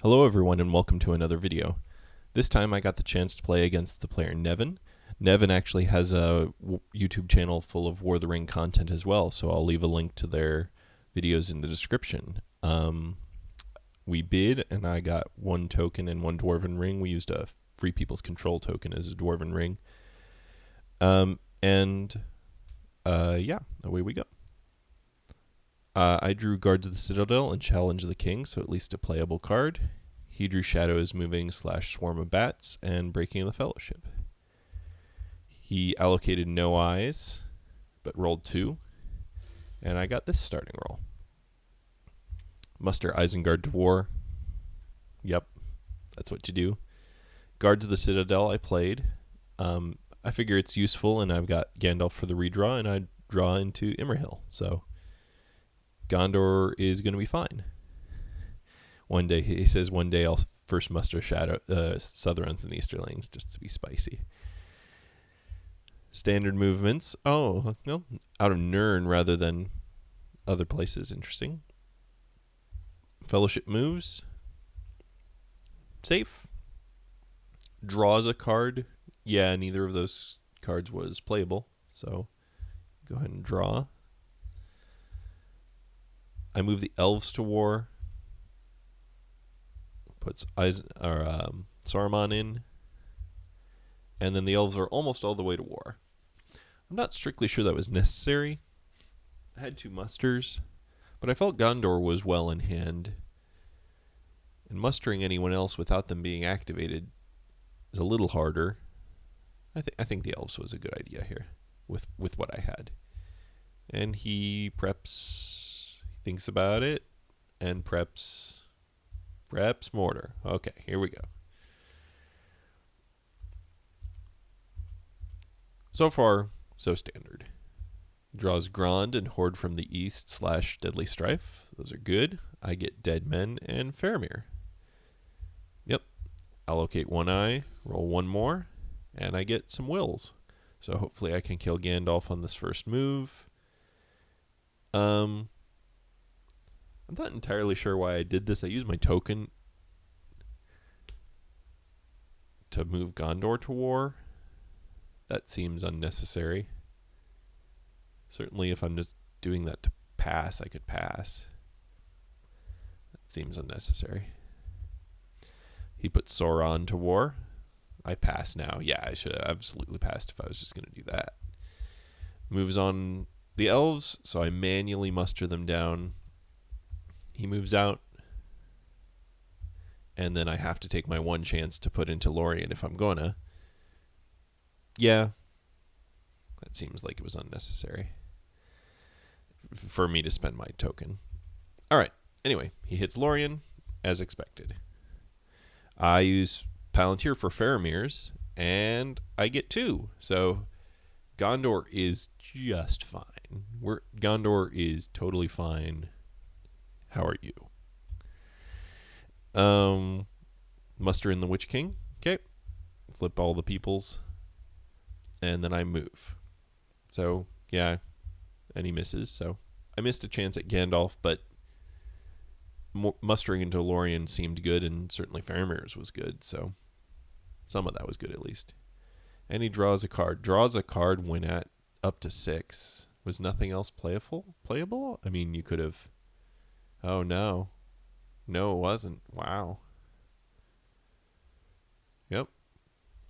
Hello everyone and welcome to another video. This time I got the chance to play against the player Nevan. Nevan actually has a YouTube channel full of War of the Ring content as well, so I'll leave a link to their videos in the description. We bid and I got one token and one Dwarven Ring. We used a Free People's Control token as a Dwarven Ring. Yeah, away we go. I drew Guards of the Citadel and Challenge of the King, so at least a playable card. He drew Shadows Moving / Swarm of Bats and Breaking of the Fellowship. He allocated no eyes, but rolled 2. And I got this starting roll. Muster Isengard to war. Yep, that's what you do. Guards of the Citadel I played. I figure it's useful, and I've got Gandalf for the redraw, and I draw into Imrahil, so Gondor is going to be fine. One day, he says, one day I'll first muster Southrons and Easterlings just to be spicy. Standard movements. Oh, no, out of Nirn rather than other places. Interesting. Fellowship moves. Safe. Draws a card. Yeah, neither of those cards was playable, so go ahead and draw. I move the elves to war. Puts Saruman in. And then the elves are almost all the way to war. I'm not strictly sure that was necessary. I had 2 musters, but I felt Gondor was well in hand. And mustering anyone else without them being activated is a little harder. I think the elves was a good idea here with what I had. And he preps, he thinks about it, and preps mortar. Okay, here we go. So far, so standard. Draws Grond and Horde from the east / Deadly Strife. Those are good. I get Dead Men and Faramir. Yep. Allocate 1 eye, roll 1 more, and I get some wills. So hopefully I can kill Gandalf on this first move. I'm not entirely sure why I did this. I used my token to move Gondor to war. That seems unnecessary. Certainly if I'm just doing that to pass, I could pass. That seems unnecessary. He put Sauron to war. I pass now. Yeah, I should have absolutely passed if I was just going to do that. Moves on the elves, so I manually muster them down. He moves out. And then I have to take my 1 chance to put into Lorien if I'm gonna. Yeah. That seems like it was unnecessary for me to spend my token. Alright, anyway, he hits Lorien, as expected. I use Palantir for Faramir's, and I get 2. So Gondor is just fine. Gondor is totally fine. How are you? Muster in the Witch King. Okay. Flip all the peoples. And then I move. So, yeah. And he misses. So, I missed a chance at Gandalf, but mustering into Lorien seemed good, and certainly Faramir's was good. So, some of that was good at least. And he draws a card. Draws a card when at up to 6. Was nothing else playable? I mean, you could have... Oh, no. No, it wasn't. Wow. Yep.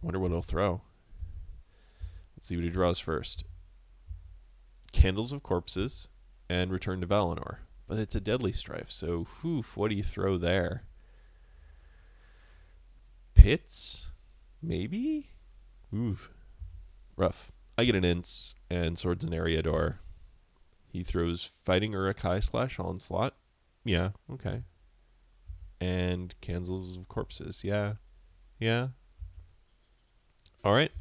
Wonder what he'll throw. Let's see what he draws first. Candles of Corpses and Return to Valinor. But it's a Deadly Strife, so what do you throw there? Pits? Maybe? Oof. Rough. I get an Ince and Swords and Eriador. He throws Fighting Uruk-hai / Onslaught. Yeah, okay. And Candles of Corpses. Yeah. All right.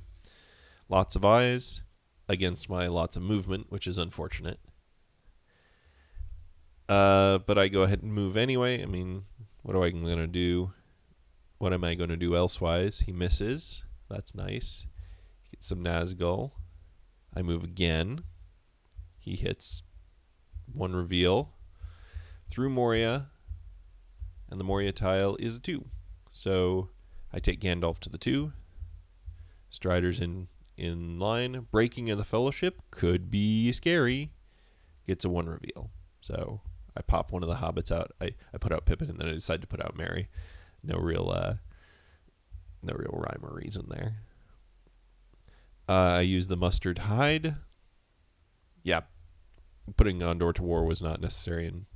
Lots of eyes against my lots of movement, which is unfortunate. But I go ahead and move anyway. I mean, what am I going to do? What am I going to do elsewise? He misses. That's nice. He gets some Nazgul. I move again. He hits 1 reveal through Moria. and the Moria tile is a 2. So I take Gandalf to the 2. Strider's in line. Breaking of the Fellowship could be scary. Gets a 1 reveal. So I pop one of the hobbits out. I put out Pippin, and then I decide to put out Merry. No real rhyme or reason there. I use the Mustard Hide. Yeah, putting Gondor to war was not necessary, and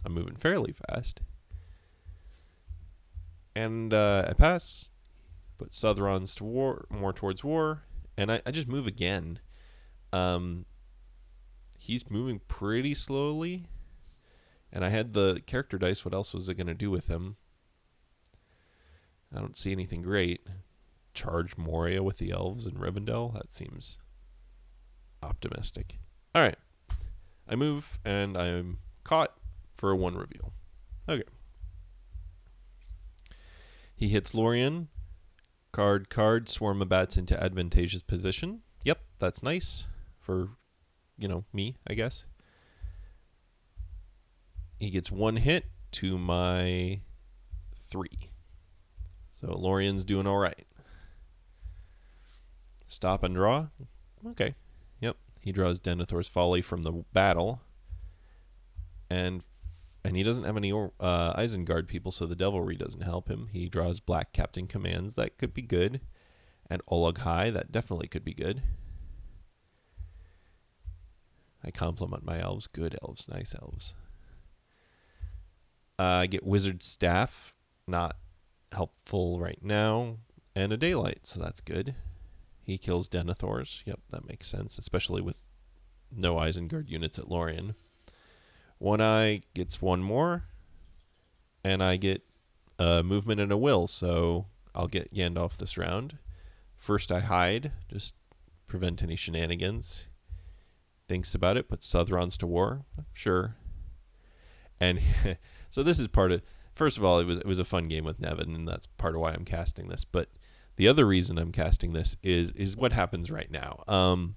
I'm moving fairly fast. And I pass. Put Southrons to war, more towards war, and I just move again. He's moving pretty slowly, and I had the character dice. What else was it going to do with him? I don't see anything great. Charge Moria with the elves in Rivendell? That seems optimistic. All right. I move, and I'm caught for a 1 reveal. Okay. He hits Lorien. Card, Swarm of Bats into advantageous position. Yep, that's nice for, me, I guess. He gets 1 hit to my 3. So Lorien's doing all right. Stop and draw. Okay. Yep. He draws Denethor's Folly from the battle. And he doesn't have any Isengard people, so the Devilry doesn't help him. He draws Black Captain Commands. That could be good. And Oleg High. That definitely could be good. I compliment my elves. Good elves. Nice elves. I get Wizard Staff. Not helpful right now. And a Daylight, so that's good. He kills Denethor's. Yep, that makes sense, especially with no Isengard units at Lorien. One Eye gets 1 more, and I get a movement and a will, so I'll get Gandalf this round. First I hide, just prevent any shenanigans. Thinks about it, puts Southrons to war. Sure. And so this is part of... First of all, it was a fun game with Nevan, and that's part of why I'm casting this. But the other reason I'm casting this is what happens right now.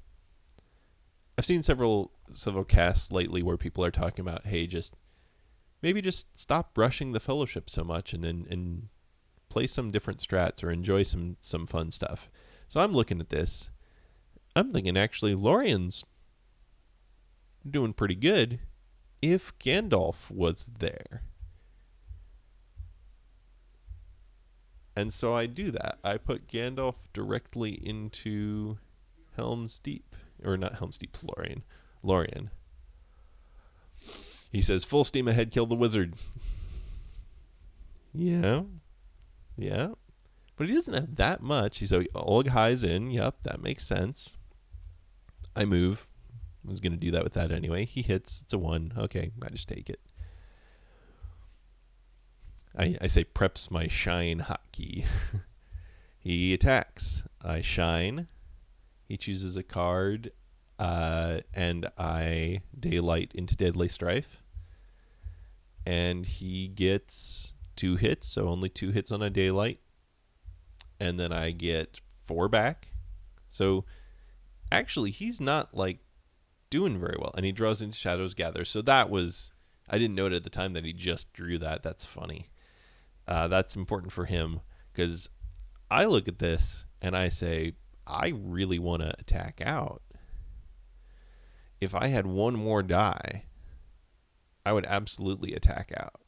I've seen several casts lately where people are talking about, hey, just stop rushing the Fellowship so much, and play some different strats or enjoy some fun stuff. So I'm looking at this. I'm thinking actually Lorien's doing pretty good if Gandalf was there. And so I do that. I put Gandalf directly into Helm's Deep. Or not Helm's Deep, Lorien. He says, full steam ahead, kill the wizard. Yeah. But he doesn't have that much. He's Oleg High's in. Yep, that makes sense. I move. I was going to do that with that anyway. He hits. It's a 1. Okay, I just take it. I say preps my shine hotkey. He attacks. I shine. He chooses a card, and I Daylight into Deadly Strife. And he gets 2 hits, so only 2 hits on a Daylight. And then I get 4 back. So actually, he's not doing very well. And he draws into Shadows Gather. So that was... I didn't note at the time that he just drew that. That's funny. That's important for him, because I look at this and I say, I really want to attack out. If I had 1 more die, I would absolutely attack out,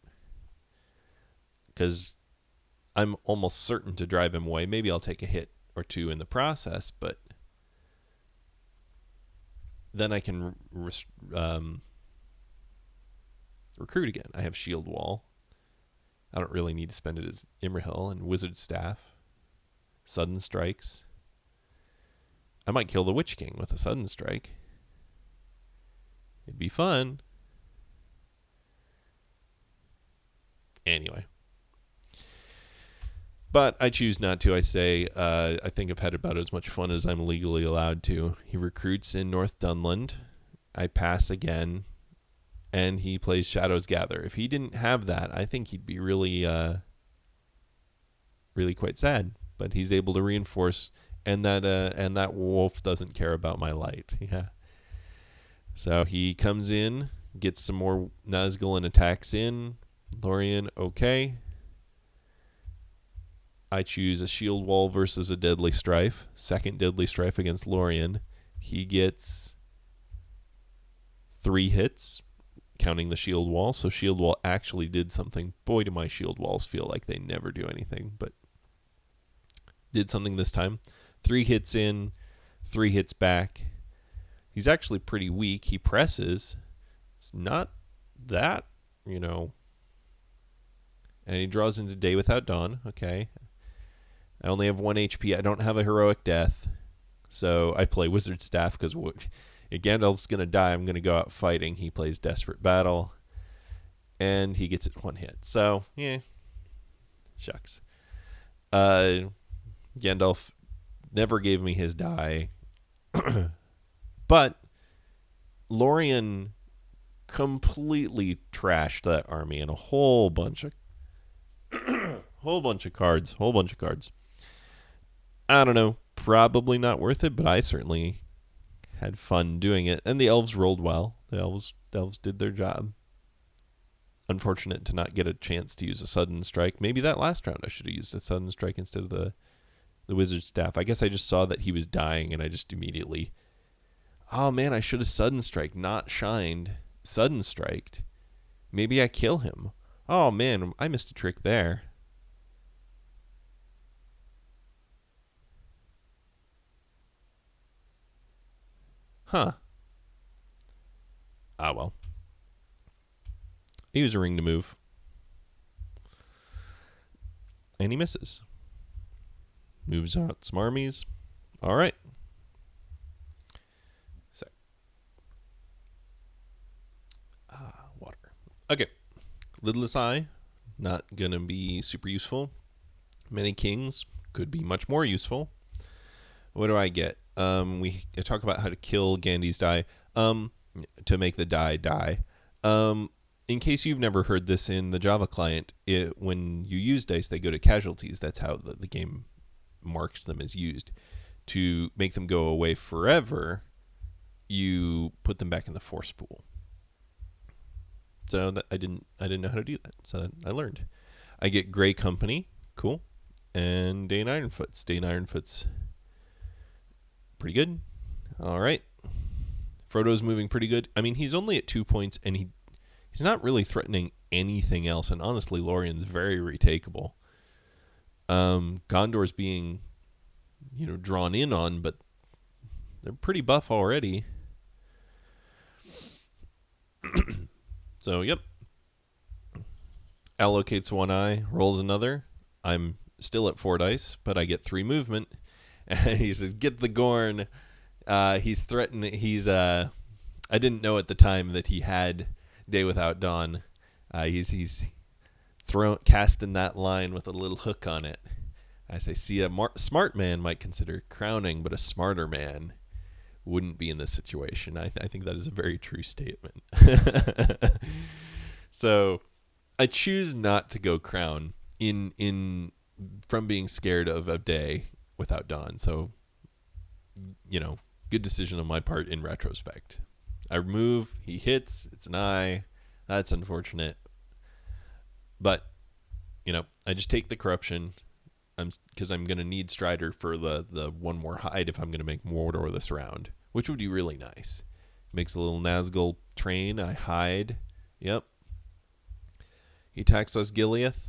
because I'm almost certain to drive him away. Maybe I'll take a hit or 2 in the process, but then I can recruit again. I have Shield Wall. I don't really need to spend it as Imrahil and Wizard Staff. Sudden Strikes. I might kill the Witch King with a Sudden Strike. It'd be fun. Anyway. But I choose not to. I say, I think I've had about as much fun as I'm legally allowed to. He recruits in North Dunland. I pass again. And he plays Shadows Gather. If he didn't have that, I think he'd be really quite sad. But he's able to reinforce, and that wolf doesn't care about my light. Yeah. So he comes in, gets some more Nazgul and attacks in. Lorien, okay. I choose a shield wall versus a deadly strife. Second deadly strife against Lorien. He gets 3 hits, counting the shield wall. So shield wall actually did something. Boy, do my shield walls feel like they never do anything, but did something this time. 3 hits in, 3 hits back. He's actually pretty weak. He presses. It's not that, And he draws into Day Without Dawn. Okay. I only have 1 HP. I don't have a heroic death. So I play Wizard Staff because if Gandalf's going to die, I'm going to go out fighting. He plays Desperate Battle. And he gets it 1 hit. So, yeah. Shucks. Gandalf never gave me his die. But Lorien completely trashed that army and a whole bunch of cards. I don't know, probably not worth it, but I certainly had fun doing it. And the elves rolled well. The elves did their job. Unfortunate to not get a chance to use a sudden strike. Maybe that last round I should have used a sudden strike instead of the wizard staff. I guess I just saw that he was dying and I just immediately, oh man, I should have sudden strike, not shined. Sudden striked. Maybe I kill him. Oh man, I missed a trick there. Huh. Ah, well. I use a ring to move. And he misses. Moves out some armies. All right. Water. Okay. Lidless Eye. Not going to be super useful. Many Kings could be much more useful. What do I get? We talk about how to kill Gandhi's die. To make the die. In case you've never heard this in the Java client, when you use dice, they go to casualties. That's how the game marks them as used. To make them go away forever, you put them back in the force pool. So I didn't know how to do that. So I learned. I get Grey Company, cool, and Dane Ironfoots. Dane Ironfoots, pretty good. All right. Frodo's moving pretty good. I mean, he's only at 2 points, and he's not really threatening anything else. And honestly, Lorien's very retakeable. Gondor's being, drawn in on, but they're pretty buff already. So, yep. Allocates 1 eye, rolls another. I'm still at 4 dice, but I get 3 movement. And he says, "Get the Gorn." He's threatening. I didn't know at the time that he had Day Without Dawn. He's casting that line with a little hook on it. I say, see, a smart man might consider crowning, but a smarter man wouldn't be in this situation. I think that is a very true statement. So I choose not to go crown from being scared of a Day Without Dawn. So, good decision on my part in retrospect. I move, he hits, it's an eye. That's unfortunate. But, I just take the corruption. Because I'm going to need Strider for the 1 more hide if I'm going to make Mordor this round, which would be really nice. Makes a little Nazgul train. I hide. Yep. He attacks us, Gileath.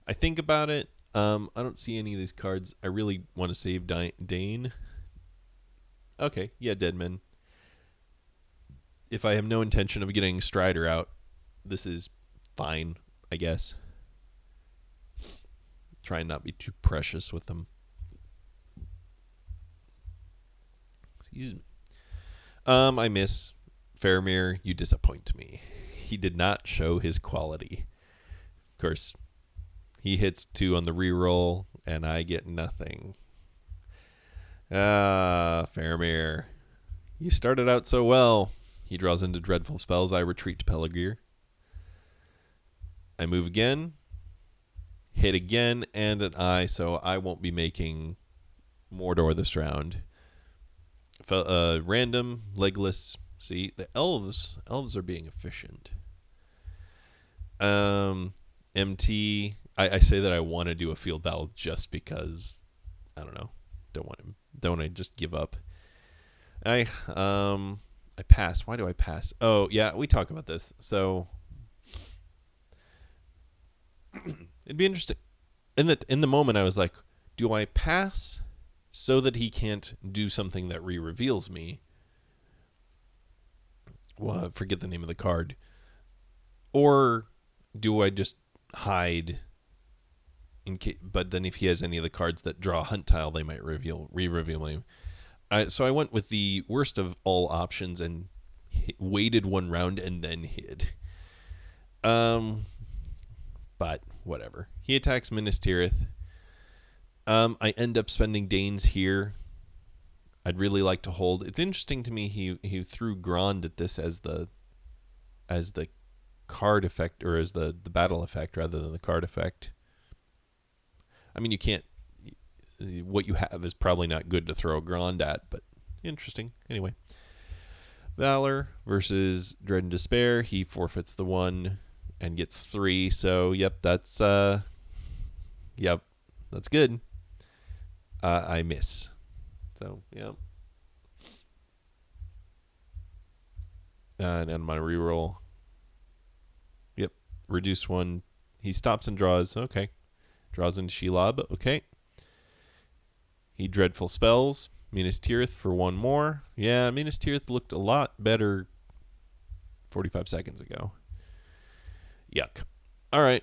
I think about it. I don't see any of these cards. I really want to save Dane. Okay, yeah, Deadman. If I have no intention of getting Strider out, this is fine, I guess. Try and not be too precious with them. Excuse me. I miss. Faramir, you disappoint me. He did not show his quality. Of course, he hits 2 on the reroll, and I get nothing. Faramir. You started out so well. He draws into dreadful spells. I retreat to Peligir. I move again. Hit again, and an eye, so I won't be making Mordor this round. Random, legless. See, the elves are being efficient. Um, MT. I say that I want to do a field battle just because I don't know. Don't want to just give up. I pass. Why do I pass? Oh yeah, we talk about this. So it'd be interesting. In the moment, I was like, do I pass so that he can't do something that reveals me? Well, I forget the name of the card. Or do I just hide? But then if he has any of the cards that draw a hunt tile, they might re-reveal me. So I went with the worst of all options and waited one round and then hid. But whatever. He attacks Minas Tirith. I end up spending Danes here. I'd really like to hold. It's interesting to me he threw Grand at this as the card effect, or as the battle effect rather than the card effect. I mean, you can't. What you have is probably not good to throw Grand at, but interesting. Anyway, Valor versus Dread and Despair. He forfeits the 1 and gets 3. So that's good. I miss. So yep. And on my reroll, yep, reduce 1. He stops and draws. Okay, draws into Shelob. Okay. He dreadful spells Minas Tirith for 1 more. Yeah, Minas Tirith looked a lot better 45 seconds ago. Yuck. All right.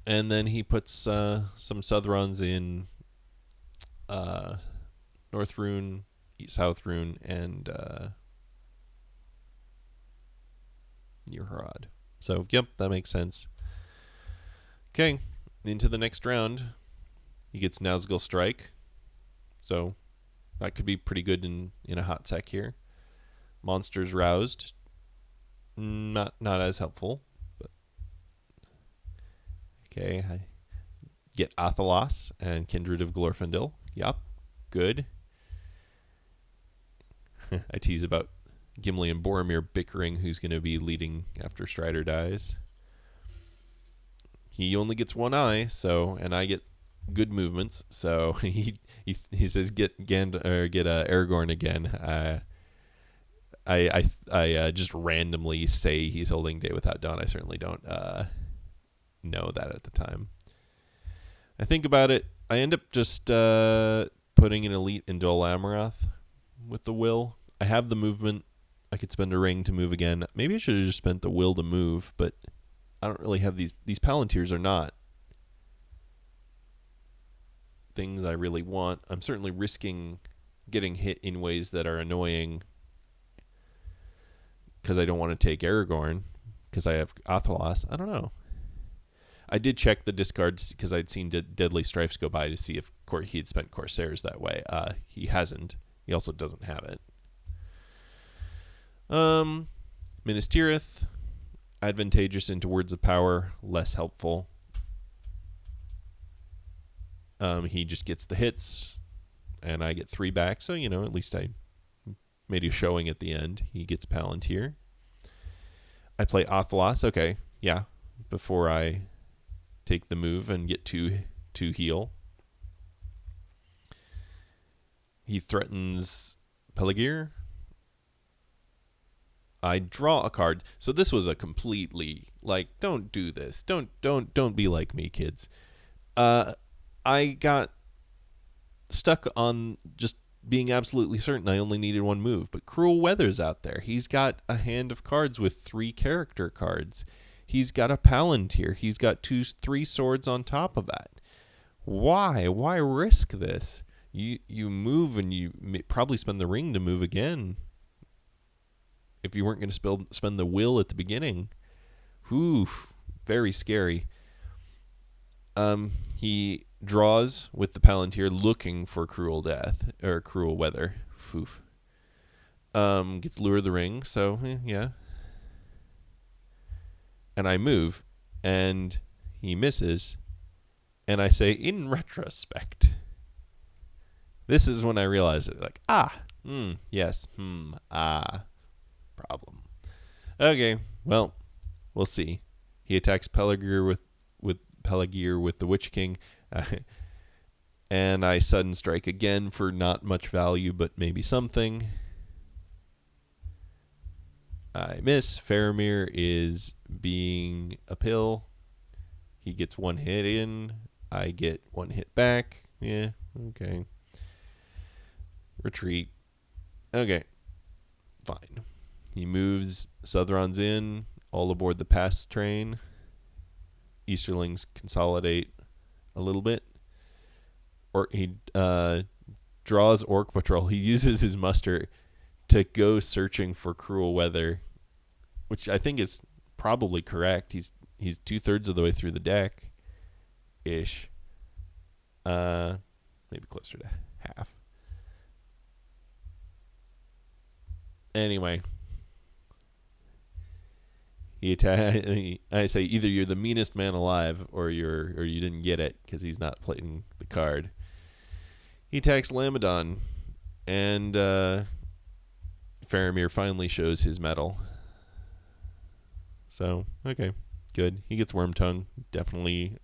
And then he puts some Southrons in North Rune, South Rune, and Near Harad. So, yep, that makes sense. Okay, into the next round. He gets Nazgul Strike. So, that could be pretty good in a hot sec here. Monsters Roused. Not as helpful. But okay, I get Athelas and Kindred of Glorfindel. Yup, good. I tease about Gimli and Boromir bickering who's going to be leading after Strider dies. He only gets 1 eye, and I get good movements. So he says get Aragorn again. I just randomly say he's holding Day Without Dawn. I certainly don't know that at the time. I think about it. I end up just putting an elite in Dol Amroth with the will. I have the movement. I could spend a ring to move again. Maybe I should have just spent the will to move, but I don't really have these. These Palantirs are not things I really want. I'm certainly risking getting hit in ways that are annoying because I don't want to take Aragorn because I have Athelas. I don't know. I did check the discards because I'd seen Deadly Strifes go by to see if he had spent Corsairs that way. He hasn't. He also doesn't have it. Minas Tirith, advantageous into Words of Power, less helpful. He just gets the hits, and I get 3 back. So, at least I made a showing at the end. He gets Palantir. I play Athelas. Okay, yeah, before I take the move and get 2 heal. He threatens Peligir. I draw a card. So this was a completely don't do this. Don't be like me, kids. I got stuck on just being absolutely certain I only needed 1 move, but Cruel Weather's out there. He's got a hand of cards with 3 character cards. He's got a Palantir. He's got 3 swords on top of that. Why risk this? You move and you probably spend the ring to move again. If you weren't going to spend the will at the beginning. Oof, very scary. He draws with the Palantir looking for Cruel Weather. Oof. Gets Lure of the Ring, so yeah. And I move, and he misses, and I say, in retrospect. This is when I realize it. Yes, problem. Okay, well, we'll see. He attacks Pelagir with the Witch King, and I sudden strike again for not much value, but maybe something. I miss. Faramir is being a pill. He gets one hit in. I get one hit back. Yeah, okay. Retreat. Okay, fine. He moves. Southron's in. All aboard the pass train. Easterlings consolidate a little bit. Or he draws Orc Patrol. He uses his muster to go searching for cruel weather, which I think is probably correct. He's 2/3 of the way through the deck, ish. Maybe closer to half. Anyway, I say either you're the meanest man alive, or you didn't get it because he's not playing the card. He attacks Lamadon, and Faramir finally shows his mettle. So okay, good. He gets Worm Tongue. Definitely,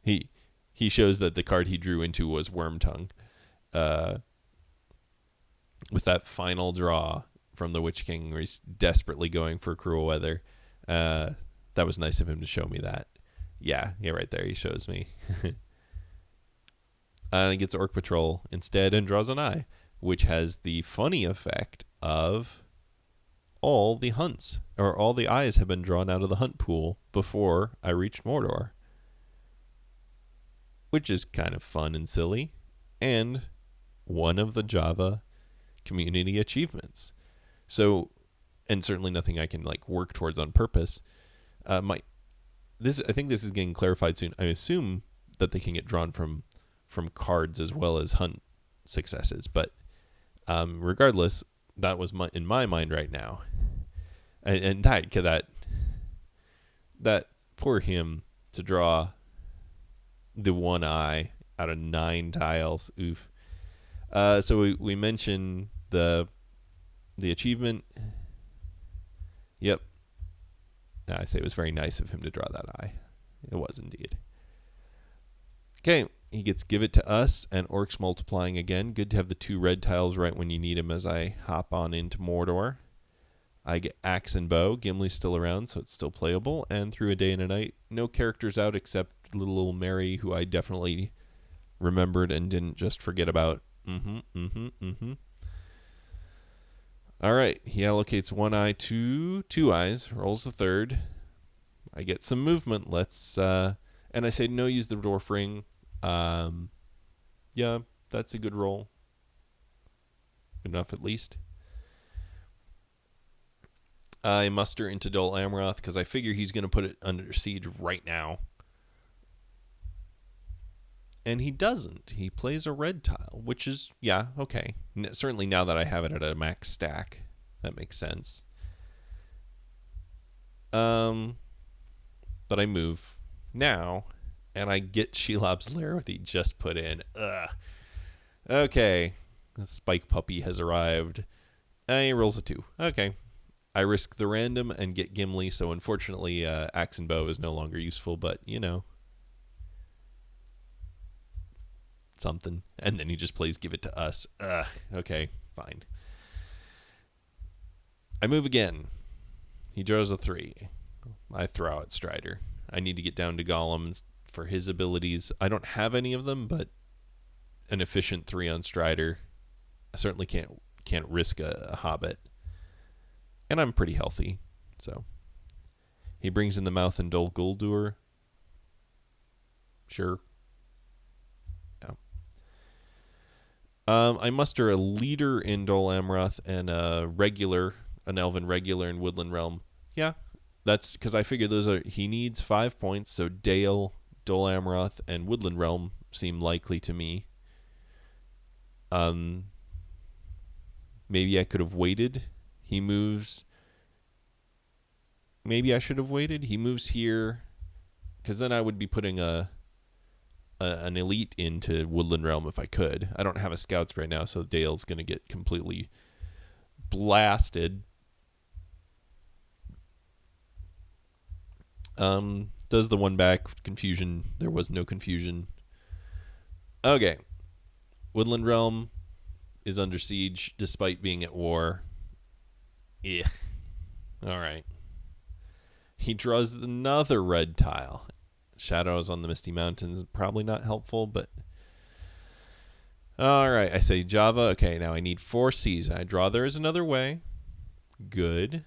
he shows that the card he drew into was Worm Tongue. With that final draw from the Witch King, where he's desperately going for cruel weather. That was nice of him to show me that. Yeah, right there. He shows me. And he gets Orc Patrol instead and draws an eye, which has the funny effect of all the hunts, or all the eyes have been drawn out of the hunt pool before I reached Mordor. Which is kind of fun and silly, and one of the Java community achievements. So, and certainly nothing I can work towards on purpose. I think this is getting clarified soon. I assume that they can get drawn from cards as well as hunt successes, but regardless, that was in my mind right now, and that poor him to draw the one eye out of 9 tiles. Oof. So we mentioned the achievement. Yep. I say it was very nice of him to draw that eye. It was indeed. Okay, he gets Give It to Us and Orcs Multiplying again. Good to have the 2 red tiles right when you need them as I hop on into Mordor. I get Axe and Bow. Gimli's still around, so it's still playable. And Through a Day and a Night. No characters out except little Mary, who I definitely remembered and didn't just forget about. All right, he allocates 1 eye to 2 eyes, rolls the 3rd. I get some movement. Let's and I say no, use the Dwarf Ring. Yeah, that's a good roll. Good enough at least. I muster into Dol Amroth because I figure he's going to put it under siege right now. And he doesn't. He plays a red tile, which is, yeah, okay. Certainly now that I have it at a max stack, that makes sense. But I move now, and I get Shelob's Lair with he just put in. Ugh. Okay. The Spike Puppy has arrived. He rolls a 2. Okay. I risk the random and get Gimli, so unfortunately Axe and Bow is no longer useful, but, something. And then he just plays Give It to Us. Okay, fine. I move again. He draws a 3. I throw at Strider. I need to get down to Gollum for his abilities. I don't have any of them, but an efficient 3 on Strider. I certainly can't risk a Hobbit. And I'm pretty healthy, so. He brings in the Mouth and Dol Guldur. Sure. Yeah. I muster a leader in Dol Amroth and an elven regular in Woodland Realm. Yeah, that's because I figured he needs 5 points, so Dale, Dol Amroth, and Woodland Realm seem likely to me. Maybe I could have waited. He moves. Maybe I should have waited. He moves here, because then I would be putting an elite into Woodland Realm if I could. I don't have a scouts right now, so Dale's going to get completely blasted. Does the one back confusion? There was no confusion. Okay, Woodland Realm is under siege despite being at war. Yeah. All right. He draws another red tile. Shadows on the Misty Mountains, probably not helpful, but all right. I say Java. Okay, now I need 4 C's. I draw there is another way. Good.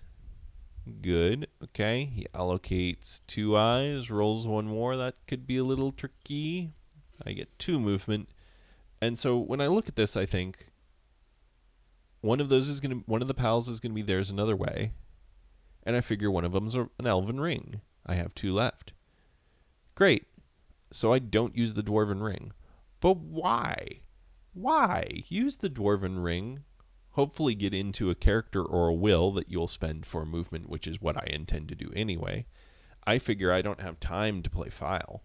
Good. Okay, he allocates 2 eyes, rolls 1 more. That could be a little tricky. I get 2 movement. And so when I look at this, I think one of the pals is gonna be there's another way, and I figure one of them's an elven ring. I have 2 left. Great. So I don't use the dwarven ring. But why? Why? Use the dwarven ring. Hopefully get into a character or a will that you'll spend for movement, which is what I intend to do anyway. I figure I don't have time to play file.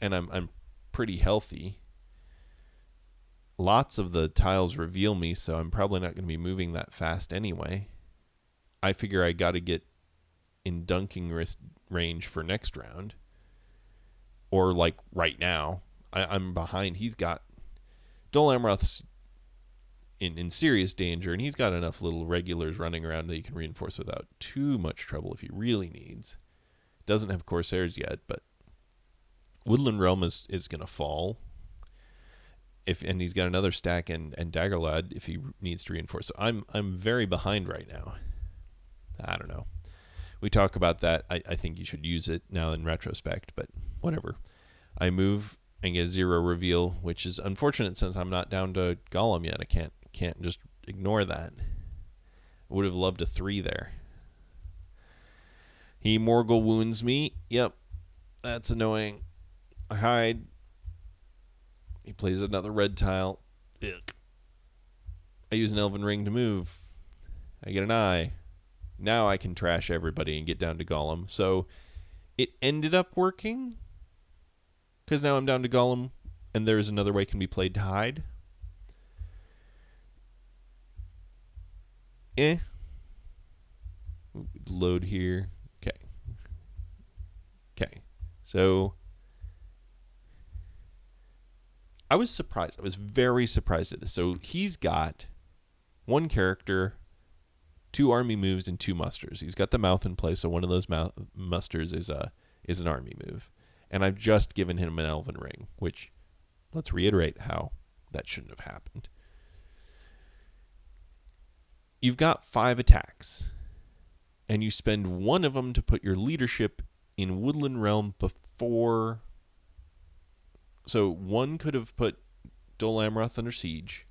And I'm pretty healthy. Lots of the tiles reveal me, so I'm probably not going to be moving that fast anyway. I figure I got to get in dunking range for next round. Or like right now. I'm behind. He's got... Dol Amroth's in serious danger, and he's got enough little regulars running around that he can reinforce without too much trouble if he really needs. Doesn't have Corsairs yet, but Woodland Realm is going to fall. And he's got another stack and Daggerlad if he needs to reinforce. So I'm very behind right now. I don't know. We talk about that. I think you should use it now in retrospect, but whatever. I move and get 0 reveal, which is unfortunate since I'm not down to Golem yet. I can't just ignore that. I would have loved a 3 there. He Morgul wounds me. Yep, that's annoying. I hide. He plays another red tile. Ugh. I use an Elven Ring to move. I get an eye. Now I can trash everybody and get down to Golem. So it ended up working, because now I'm down to Golem, and there's another way can be played to hide. Load here. Okay. So I was surprised. I was very surprised at this. So he's got 1 character, 2 army moves, and 2 musters. He's got the mouth in play, so one of those musters is an army move. And I've just given him an Elven Ring, which, let's reiterate how that shouldn't have happened. You've got 5 attacks, and you spend 1 of them to put your leadership in Woodland Realm before... So 1 could have put Dol Amroth under siege.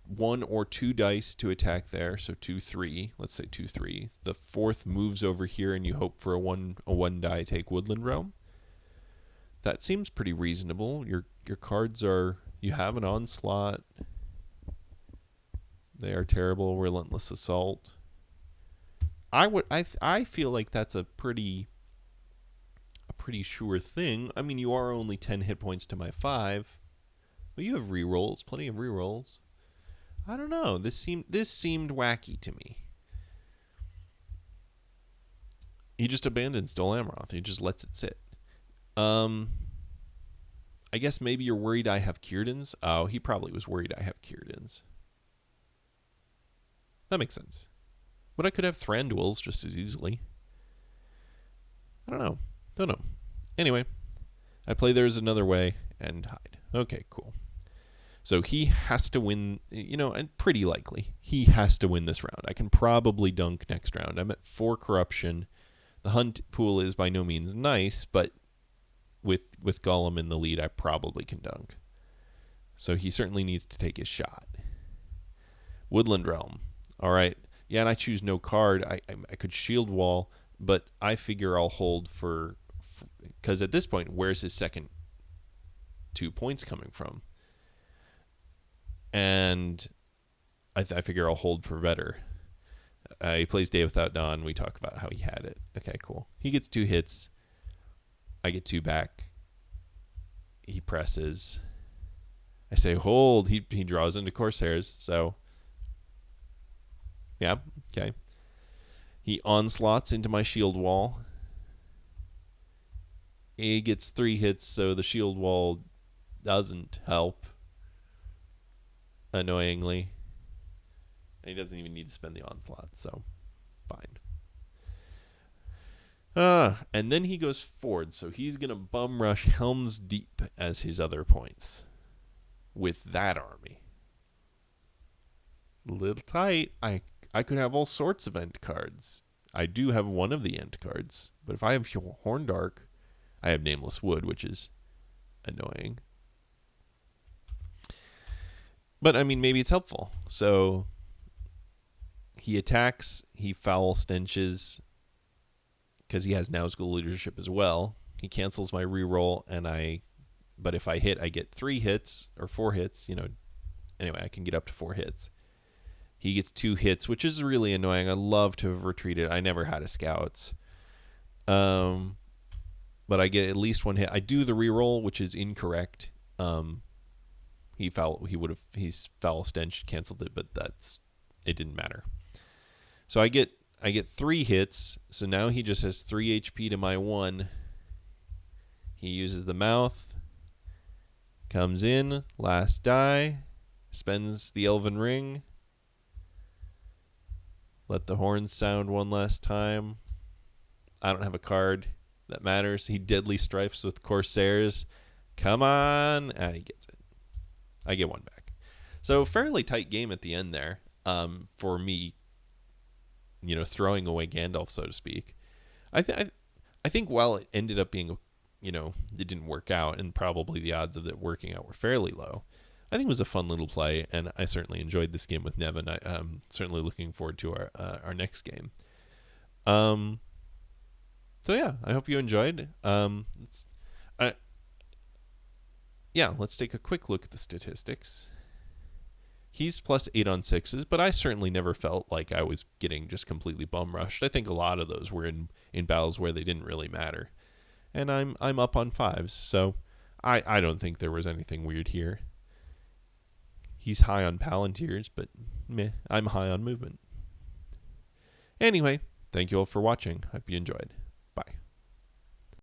One or 2 dice to attack there, so 2, 3. Let's say 2, 3. The 4th moves over here, and you hope for a one die take Woodland Realm. That seems pretty reasonable. Your cards are... You have an Onslaught. They are terrible. Relentless Assault. I feel like that's a pretty sure thing. I mean, you are only 10 hit points to my 5, but you have rerolls, plenty of rerolls. I don't know. This seemed wacky to me. He just abandons Dol Amroth. He just lets it sit. I guess maybe you're worried I have Círdan's. Oh, he probably was worried I have Círdan's. That makes sense. But I could have Thranduil's just as easily. I don't know. Anyway, I play There's Another Way and hide. Okay, cool. So he has to win, and pretty likely. He has to win this round. I can probably dunk next round. I'm at 4 corruption. The hunt pool is by no means nice, but with Gollum in the lead, I probably can dunk. So he certainly needs to take his shot. Woodland Realm. All right. Yeah, and I choose no card. I could shield wall, but I figure I'll hold for because at this point, where's his second 2 points coming from? And I figure I'll hold for better. He plays Day Without Dawn. We talk about how he had it. Okay, cool. He gets 2 hits. I get 2 back. He presses. I say hold. He draws into Corsairs. So, yeah, okay. He onslaughts into my shield wall. He gets 3 hits, so the shield wall doesn't help, annoyingly. And he doesn't even need to spend the onslaught, so fine. And then he goes forward, so he's going to bum rush Helm's Deep as his other points with that army. A little tight. I could have all sorts of end cards. I do have one of the end cards, but if I have Horndark, I have Nameless Wood, which is annoying. But, I mean, maybe it's helpful. So he attacks, he foul stenches, because he has Nazgul leadership as well. He cancels my reroll, but if I hit, I get 3 hits or 4 hits. Anyway, I can get up to 4 hits. He gets 2 hits, which is really annoying. I love to have retreated. I never had a scouts. But I get at least 1 hit. I do the reroll, which is incorrect. He's foul stench, canceled it, but it didn't matter. So I get 3 hits. So now he just has 3 HP to my 1. He uses the mouth, comes in, last die, spends the Elven Ring. Let the horns sound one last time. I don't have a card that matters. He deadly strifes with Corsairs. Come on. And he gets it. I get 1 back. So fairly tight game at the end there, for me, throwing away Gandalf, so to speak. I think while it ended up being, it didn't work out, and probably the odds of it working out were fairly low, I think it was a fun little play, and I certainly enjoyed this game with Nevan. I'm certainly looking forward to our next game. So yeah, I hope you enjoyed. Let's take a quick look at the statistics. He's +8 on 6s, but I certainly never felt like I was getting just completely bum rushed. I think a lot of those were in battles where they didn't really matter. And I'm up on 5s, so I don't think there was anything weird here. He's high on Palantirs, but I'm high on movement. Anyway, thank you all for watching. Hope you enjoyed.